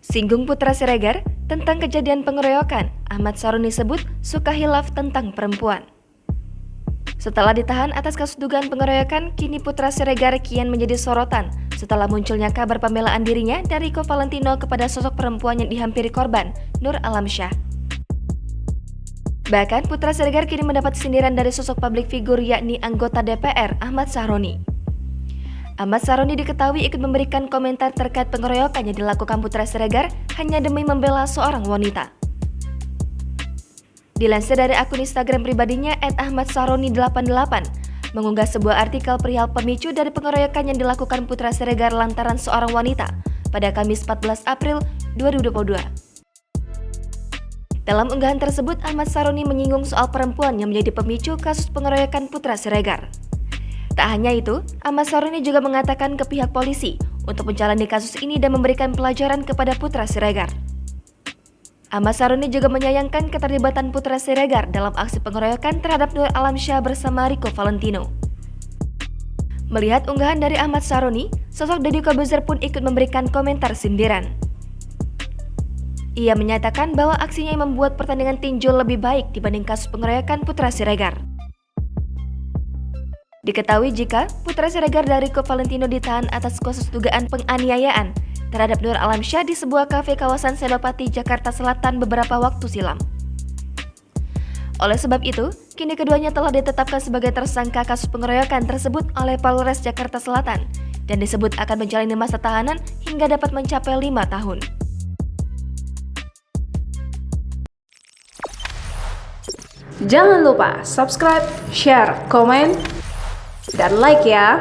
Singgung Putra Siregar tentang kejadian pengeroyokan, Ahmad Saroni sebut suka hilaf tentang perempuan. Setelah ditahan atas kasus dugaan pengeroyokan, kini Putra Siregar kian menjadi sorotan setelah munculnya kabar pembelaan dirinya dari Rico Valentino kepada sosok perempuan yang dihampiri korban, Nur Alamsyah. Bahkan Putra Siregar kini mendapat sindiran dari sosok publik figur yakni anggota DPR Ahmad Saroni. Ahmad Saroni diketahui ikut memberikan komentar terkait pengeroyokan yang dilakukan Putra Siregar hanya demi membela seorang wanita. Dilansir dari akun Instagram pribadinya @ahmadsaroni88 mengunggah sebuah artikel perihal pemicu dari pengeroyokan yang dilakukan Putra Siregar lantaran seorang wanita pada Kamis 14 April 2022. Dalam unggahan tersebut, Ahmad Saroni menyinggung soal perempuan yang menjadi pemicu kasus pengeroyokan Putra Siregar. Tak hanya itu, Ahmad Saroni juga mengatakan ke pihak polisi untuk menjalani kasus ini dan memberikan pelajaran kepada Putra Siregar. Ahmad Saroni juga menyayangkan keterlibatan Putra Siregar dalam aksi pengeroyokan terhadap Nur Alamsyah bersama Rico Valentino. Melihat unggahan dari Ahmad Saroni, sosok Deddy Corbuzier pun ikut memberikan komentar sindiran. Ia menyatakan bahwa aksinya yang membuat pertandingan tinju lebih baik dibanding kasus pengeroyokan Putra Siregar. Diketahui jika Putra Siregar dan Rico Valentino ditahan atas kasus dugaan penganiayaan terhadap Nur Alamsyah di sebuah kafe kawasan Senopati, Jakarta Selatan beberapa waktu silam. Oleh sebab itu, kini keduanya telah ditetapkan sebagai tersangka kasus pengeroyokan tersebut oleh Polres Jakarta Selatan dan disebut akan menjalani masa tahanan hingga dapat mencapai 5 tahun. Jangan lupa subscribe, share, komen, dan like ya!